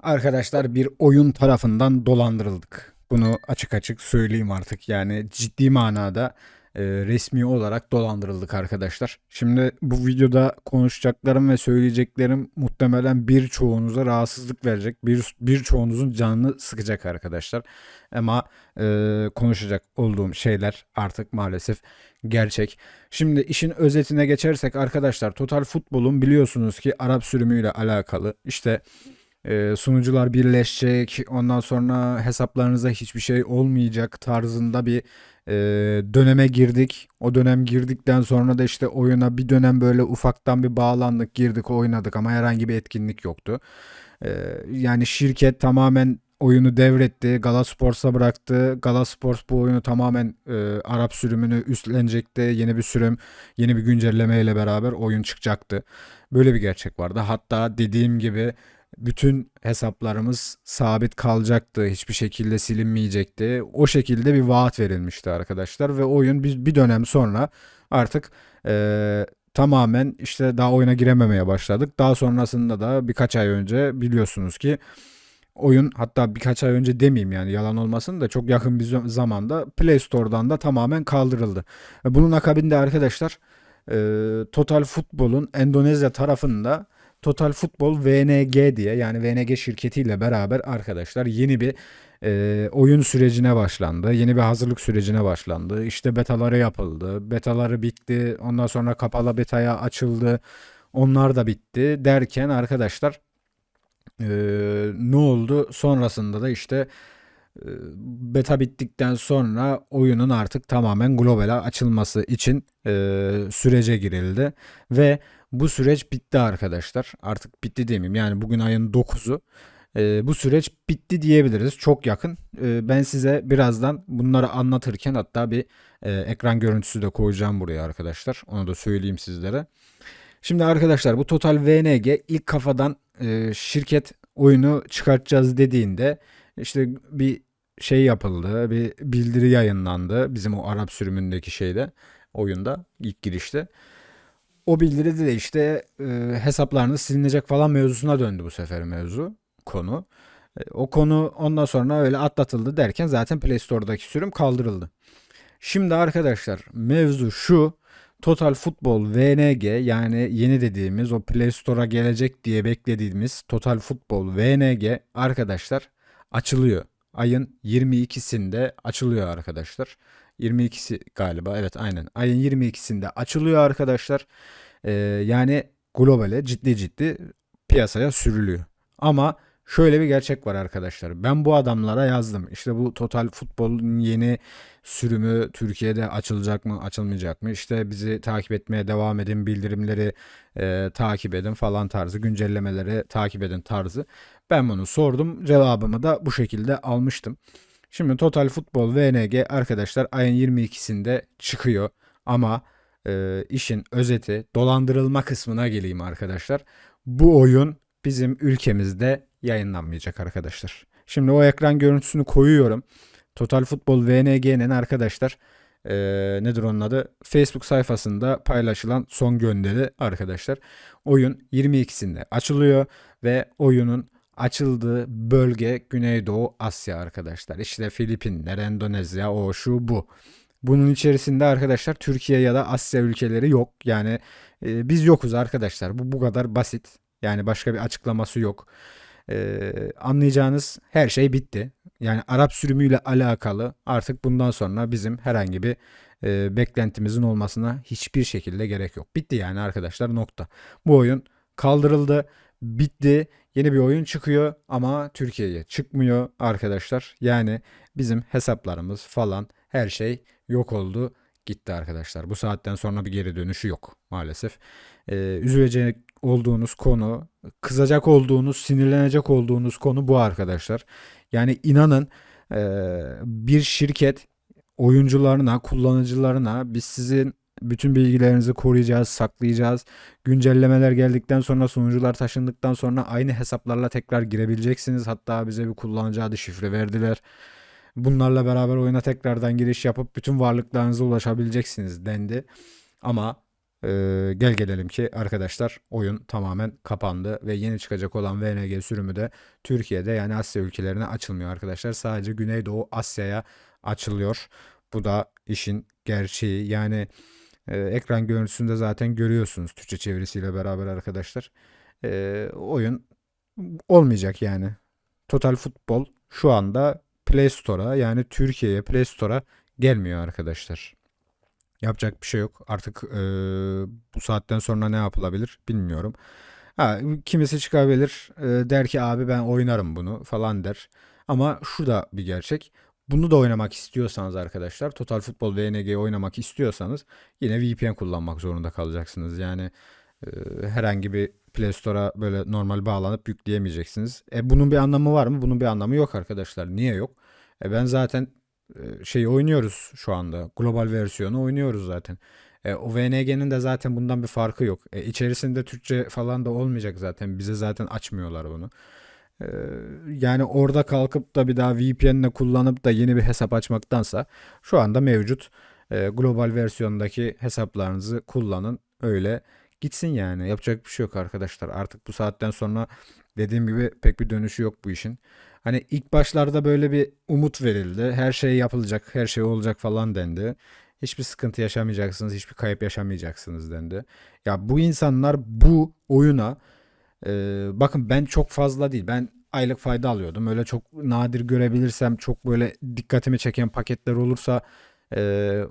Arkadaşlar bir oyun tarafından dolandırıldık. Bunu açık açık söyleyeyim artık. Yani ciddi manada resmi olarak dolandırıldık arkadaşlar. Şimdi bu videoda konuşacaklarım ve söyleyeceklerim muhtemelen birçoğunuza rahatsızlık verecek. Birçoğunuzun canını sıkacak arkadaşlar. Ama konuşacak olduğum şeyler artık maalesef gerçek. Şimdi işin özetine geçersek arkadaşlar, Total Futbol'un biliyorsunuz ki Arap sürümüyle alakalı işte sunucular birleşecek. Ondan sonra hesaplarınıza hiçbir şey olmayacak tarzında bir e, döneme girdik. O dönem girdikten sonra da işte oyuna bir dönem böyle ufaktan bir bağlandık, girdik, oynadık ama herhangi bir etkinlik yoktu. E, Yani şirket tamamen oyunu devretti. Galasports'a bıraktı. Galaspors bu oyunu tamamen Arap sürümünü üstlenecekti. Yeni bir sürüm, yeni bir güncelleme ile beraber oyun çıkacaktı. Böyle bir gerçek vardı. Hatta dediğim gibi bütün hesaplarımız sabit kalacaktı. Hiçbir şekilde silinmeyecekti. O şekilde bir vaat verilmişti arkadaşlar ve oyun bir dönem sonra artık tamamen işte daha oyuna girememeye başladık. Daha sonrasında da birkaç ay önce biliyorsunuz ki oyun, hatta birkaç ay önce demeyeyim yani yalan olmasın da, çok yakın bir zamanda Play Store'dan da tamamen kaldırıldı. Bunun akabinde arkadaşlar Total Futbol'un Endonezya tarafında Total Futbol VNG diye, yani VNG şirketiyle beraber arkadaşlar yeni bir oyun sürecine başlandı. Yeni bir hazırlık sürecine başlandı. İşte betaları yapıldı. Betaları bitti. Ondan sonra kapalı betaya açıldı. Onlar da bitti derken arkadaşlar ne oldu? Sonrasında da işte beta bittikten sonra oyunun artık tamamen globale açılması için sürece girildi ve bu süreç bitti arkadaşlar. Artık bitti demeyeyim, yani bugün ayın 9'u. Bu süreç bitti diyebiliriz. Çok yakın. Ben size birazdan bunları anlatırken hatta bir ekran görüntüsü de koyacağım buraya arkadaşlar. Onu da söyleyeyim sizlere. Şimdi arkadaşlar, bu Total VNG ilk kafadan şirket oyunu çıkartacağız dediğinde işte bir şey yapıldı, bir bildiri yayınlandı bizim o Arap sürümündeki şeyde, oyunda ilk girişte. O bildiride de işte hesaplarınız silinecek falan mevzusuna döndü bu sefer konu. O konu ondan sonra öyle atlatıldı derken zaten Play Store'daki sürüm kaldırıldı. Şimdi arkadaşlar mevzu şu. Total Football VNG, yani yeni dediğimiz o Play Store'a gelecek diye beklediğimiz Total Football VNG arkadaşlar açılıyor. Ayın 22'sinde açılıyor arkadaşlar. 22'si galiba, evet aynen. Ayın 22'sinde açılıyor arkadaşlar. Yani globale ciddi ciddi piyasaya sürülüyor. Ama şöyle bir gerçek var arkadaşlar. Ben bu adamlara yazdım. İşte bu Total Futbol'un yeni sürümü Türkiye'de açılacak mı, açılmayacak mı? İşte bizi takip etmeye devam edin, bildirimleri takip edin falan tarzı, güncellemeleri takip edin tarzı. Ben bunu sordum. Cevabımı da bu şekilde almıştım. Şimdi Total Futbol VNG arkadaşlar ayın 22'sinde çıkıyor. Ama işin özeti, dolandırılma kısmına geleyim arkadaşlar. Bu oyun bizim ülkemizde yayınlanmayacak arkadaşlar. Şimdi o ekran görüntüsünü koyuyorum. Total Futbol VNG'nin arkadaşlar nedir onun adı? Facebook sayfasında paylaşılan son gönderi arkadaşlar. Oyun 22'sinde açılıyor ve oyunun açıldığı bölge Güneydoğu Asya arkadaşlar. İşte Filipinler, Endonezya, o şu bu. Bunun içerisinde arkadaşlar Türkiye ya da Asya ülkeleri yok. Yani biz yokuz arkadaşlar. Bu kadar basit. Yani başka bir açıklaması yok. Anlayacağınız her şey bitti. Yani Arap sürümüyle alakalı artık bundan sonra bizim herhangi bir beklentimizin olmasına hiçbir şekilde gerek yok. Bitti yani arkadaşlar, nokta. Bu oyun kaldırıldı, bitti. Yeni bir oyun çıkıyor ama Türkiye'ye çıkmıyor arkadaşlar. Yani bizim hesaplarımız falan, her şey yok oldu, gitti arkadaşlar. Bu saatten sonra bir geri dönüşü yok maalesef. Üzülecek olduğunuz konu, kızacak olduğunuz, sinirlenecek olduğunuz konu bu arkadaşlar. Yani inanın, bir şirket oyuncularına, kullanıcılarına biz sizin bütün bilgilerinizi koruyacağız, saklayacağız. Güncellemeler geldikten sonra, sunucular taşındıktan sonra aynı hesaplarla tekrar girebileceksiniz. Hatta bize bir kullanıcı adı, şifre verdiler. Bunlarla beraber oyuna tekrardan giriş yapıp bütün varlıklarınıza ulaşabileceksiniz dendi. Ama Gel gelelim ki arkadaşlar oyun tamamen kapandı ve yeni çıkacak olan VNG sürümü de Türkiye'de yani Asya ülkelerine açılmıyor arkadaşlar. Sadece Güneydoğu Asya'ya açılıyor. Bu da işin gerçeği. Yani ekran görüntüsünde zaten görüyorsunuz Türkçe çevirisiyle beraber arkadaşlar. Oyun olmayacak yani. Total Futbol şu anda Play Store'a yani Türkiye'ye Play Store'a gelmiyor arkadaşlar. Yapacak bir şey yok. Artık bu saatten sonra ne yapılabilir bilmiyorum. Ha, kimisi çıkabilir der ki abi ben oynarım bunu falan der. Ama şu da bir gerçek. Bunu da oynamak istiyorsanız arkadaşlar Total Futbol VNG'yi oynamak istiyorsanız yine VPN kullanmak zorunda kalacaksınız. Yani herhangi bir Play Store'a böyle normal bağlanıp yükleyemeyeceksiniz. Bunun bir anlamı var mı? Bunun bir anlamı yok arkadaşlar. Niye yok? Ben zaten şeyi oynuyoruz şu anda. Global versiyonu oynuyoruz zaten. O VNG'nin de zaten bundan bir farkı yok. İçerisinde Türkçe falan da olmayacak zaten. Bize zaten açmıyorlar bunu. E, Yani orada kalkıp da bir daha VPN'le kullanıp da yeni bir hesap açmaktansa şu anda mevcut global versiyondaki hesaplarınızı kullanın. Öyle gitsin yani. Yapacak bir şey yok arkadaşlar. Artık bu saatten sonra dediğim gibi pek bir dönüşü yok bu işin. Hani ilk başlarda böyle bir umut verildi. Her şey yapılacak, her şey olacak falan dendi. Hiçbir sıkıntı yaşamayacaksınız, hiçbir kayıp yaşamayacaksınız dendi. Ya bu insanlar bu oyuna bakın ben çok fazla değil. Ben aylık fayda alıyordum. Öyle çok nadir görebilirsem çok böyle dikkatimi çeken paketler olursa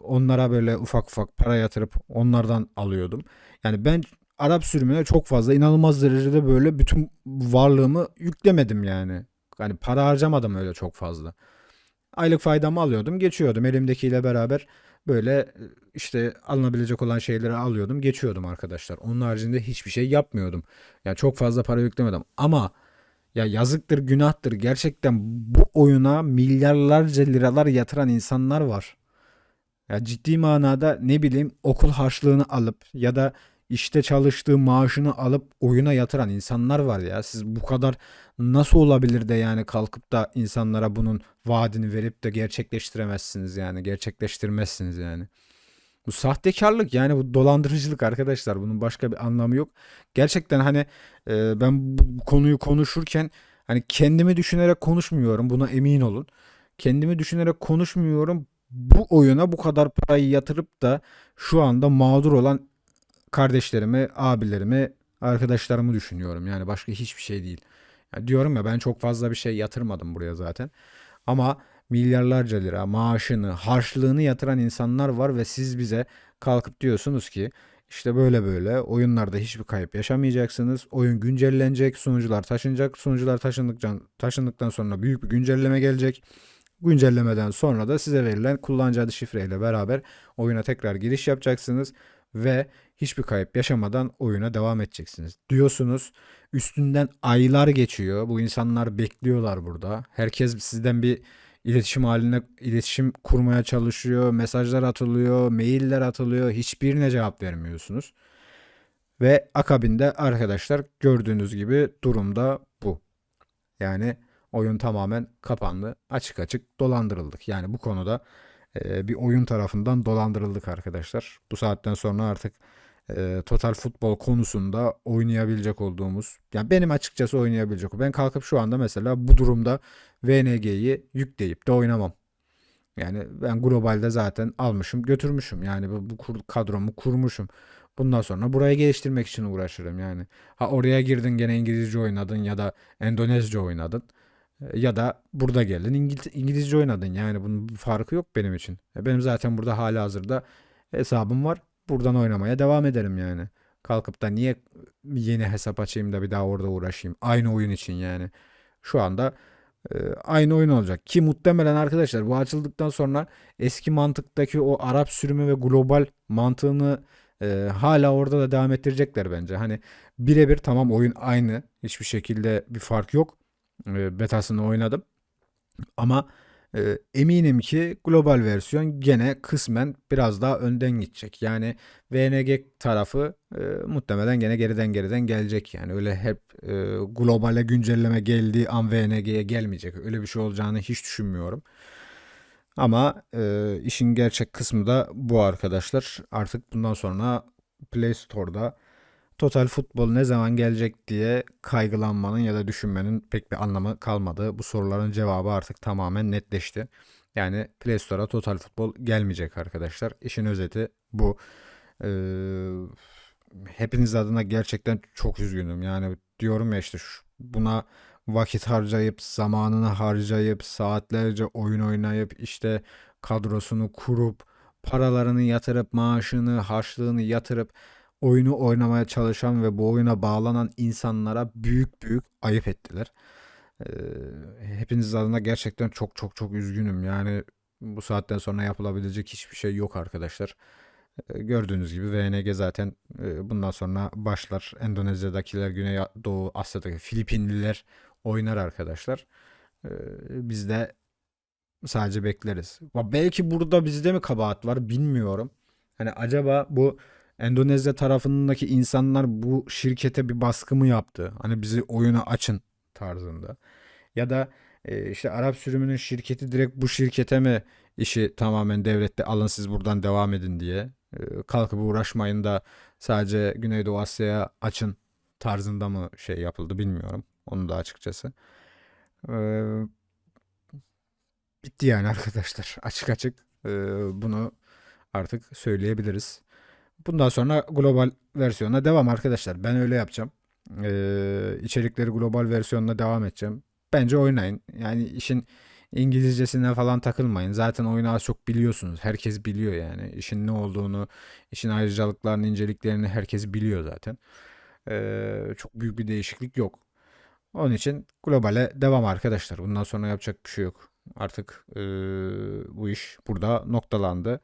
onlara böyle ufak ufak para yatırıp onlardan alıyordum. Yani ben Arap sürümüne çok fazla inanılmaz derecede böyle bütün varlığımı yüklemedim yani. Hani para harcamadım öyle çok fazla. Aylık faydamı alıyordum, geçiyordum elimdekiyle beraber böyle işte alınabilecek olan şeyleri alıyordum, geçiyordum arkadaşlar. Onun haricinde hiçbir şey yapmıyordum. Yani çok fazla para yüklemedim ama ya yazıktır, günahtır. Gerçekten bu oyuna milyarlarca liralar yatıran insanlar var. Ya ciddi manada ne bileyim okul harçlığını alıp ya da işte çalıştığı maaşını alıp oyuna yatıran insanlar var ya. Siz bu kadar nasıl olabilir de yani kalkıp da insanlara bunun vaadini verip de gerçekleştiremezsiniz yani. Gerçekleştirmezsiniz yani. Bu sahtekarlık yani bu dolandırıcılık arkadaşlar. Bunun başka bir anlamı yok. Gerçekten hani ben bu konuyu konuşurken hani kendimi düşünerek konuşmuyorum. Buna emin olun. Kendimi düşünerek konuşmuyorum. Bu oyuna bu kadar parayı yatırıp da şu anda mağdur olan kardeşlerimi, abilerimi, arkadaşlarımı düşünüyorum. Yani başka hiçbir şey değil. Ya diyorum ya ben çok fazla bir şey yatırmadım buraya zaten. Ama milyarlarca lira maaşını, harçlığını yatıran insanlar var ve siz bize kalkıp diyorsunuz ki işte böyle böyle oyunlarda hiçbir kayıp yaşamayacaksınız. Oyun güncellenecek, sunucular taşınacak. Sunucular taşındıktan sonra büyük bir güncelleme gelecek. Güncellemeden sonra da size verilen kullanıcı adı şifreyle beraber oyuna tekrar giriş yapacaksınız ve hiçbir kayıp yaşamadan oyuna devam edeceksiniz. Diyorsunuz üstünden aylar geçiyor. Bu insanlar bekliyorlar burada. Herkes sizden bir iletişim kurmaya çalışıyor. Mesajlar atılıyor, mailler atılıyor. Hiçbirine cevap vermiyorsunuz. Ve akabinde arkadaşlar gördüğünüz gibi durumda bu. Yani oyun tamamen kapandı. Açık açık dolandırıldık. Yani bu konuda bir oyun tarafından dolandırıldık arkadaşlar. Bu saatten sonra artık total futbol konusunda oynayabilecek olduğumuz, yani benim açıkçası oynayabilecek. Ben kalkıp şu anda mesela bu durumda VNG'yi yükleyip de oynamam. Yani ben globalde zaten almışım, götürmüşüm. Yani kadromu kurmuşum. Bundan sonra burayı geliştirmek için uğraşırım yani. Ha oraya girdin gene İngilizce oynadın ya da Endonezce oynadın. Ya da burada geldin İngilizce oynadın. Yani bunun bir farkı yok benim için. Benim zaten burada halihazırda hesabım var. Buradan oynamaya devam ederim yani. Kalkıp da niye yeni hesap açayım da bir daha orada uğraşayım. Aynı oyun için yani. Şu anda aynı oyun olacak. Ki muhtemelen arkadaşlar bu açıldıktan sonra eski mantıktaki o Arap sürümü ve global mantığını hala orada da devam ettirecekler bence. Hani birebir tamam oyun aynı. Hiçbir şekilde bir fark yok. Betasını oynadım. Ama eminim ki global versiyon gene kısmen biraz daha önden gidecek. Yani VNG tarafı muhtemelen gene geriden gelecek. Yani öyle hep globale güncelleme geldiği an VNG'ye gelmeyecek. Öyle bir şey olacağını hiç düşünmüyorum. Ama işin gerçek kısmı da bu arkadaşlar. Artık bundan sonra Play Store'da Total Futbol ne zaman gelecek diye kaygılanmanın ya da düşünmenin pek bir anlamı kalmadı. Bu soruların cevabı artık tamamen netleşti. Yani Play Store'a Total Futbol gelmeyecek arkadaşlar. İşin özeti bu. Ee, Hepiniz adına gerçekten çok üzgünüm. Yani diyorum ya işte buna vakit harcayıp, zamanını harcayıp, saatlerce oyun oynayıp, işte kadrosunu kurup, paralarını yatırıp, maaşını, harçlığını yatırıp oyunu oynamaya çalışan ve bu oyuna bağlanan insanlara büyük büyük ayıp ettiler. Ee, Hepiniz adına gerçekten çok çok çok üzgünüm. Yani bu saatten sonra yapılabilecek hiçbir şey yok arkadaşlar. Gördüğünüz gibi VNG zaten bundan sonra başlar. Endonezya'dakiler, Güneydoğu Asya'daki Filipinliler oynar arkadaşlar. E, Biz de sadece bekleriz. Belki burada bizde mi kabahat var bilmiyorum. Hani acaba bu Endonezya tarafındaki insanlar bu şirkete bir baskı mı yaptı? Hani bizi oyuna açın tarzında. Ya da işte Arap sürümünün şirketi direkt bu şirkete mi işi tamamen devlette alın siz buradan devam edin diye kalkıp uğraşmayın da sadece Güneydoğu Asya'ya açın tarzında mı şey yapıldı bilmiyorum. Onu da açıkçası. E, Bitti yani arkadaşlar. Açık açık bunu artık söyleyebiliriz. Bundan sonra global versiyona devam arkadaşlar. Ben öyle yapacağım. İçerikleri global versiyonuna devam edeceğim. Bence oynayın. Yani işin İngilizcesine falan takılmayın. Zaten oyunu az çok biliyorsunuz. Herkes biliyor yani. İşin ne olduğunu, işin ayrıcalıklarını, inceliklerini herkes biliyor zaten. Çok büyük bir değişiklik yok. Onun için globale devam arkadaşlar. Bundan sonra yapacak bir şey yok. Artık bu iş burada noktalandı.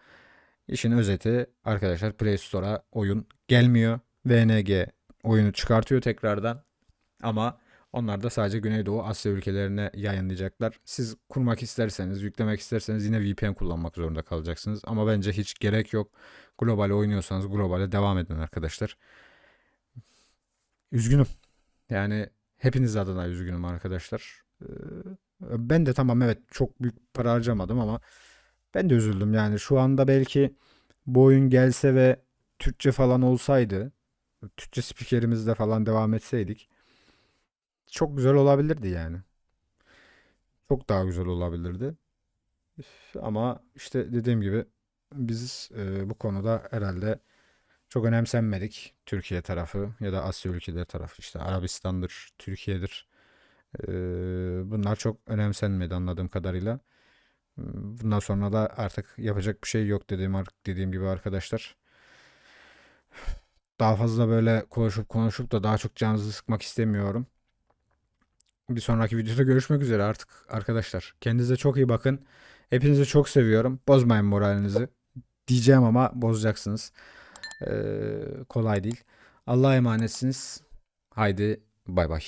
İşin özeti arkadaşlar Play Store'a oyun gelmiyor. VNG oyunu çıkartıyor tekrardan. Ama onlar da sadece Güneydoğu Asya ülkelerine yayınlayacaklar. Siz kurmak isterseniz, yüklemek isterseniz yine VPN kullanmak zorunda kalacaksınız. Ama bence hiç gerek yok. Globale oynuyorsanız globale devam edin arkadaşlar. Üzgünüm. Yani hepiniz adına üzgünüm arkadaşlar. Ben de tamam evet çok büyük para harcamadım ama ben de üzüldüm. Yani şu anda belki bu oyun gelse ve Türkçe falan olsaydı, Türkçe spikerimizle falan devam etseydik çok güzel olabilirdi yani. Çok daha güzel olabilirdi. Ama işte dediğim gibi biz bu konuda herhalde çok önemsenmedik. Türkiye tarafı ya da Asya ülkeleri tarafı işte Arabistan'dır, Türkiye'dir. Bunlar çok önemsenmedi anladığım kadarıyla. Bundan sonra da artık yapacak bir şey yok dediğim gibi arkadaşlar. Daha fazla böyle konuşup da daha çok canınızı sıkmak istemiyorum. Bir sonraki videoda görüşmek üzere artık arkadaşlar. Kendinize çok iyi bakın. Hepinizi çok seviyorum. Bozmayın moralinizi. Diyeceğim ama bozacaksınız. Kolay değil. Allah'a emanetsiniz. Haydi bay bay.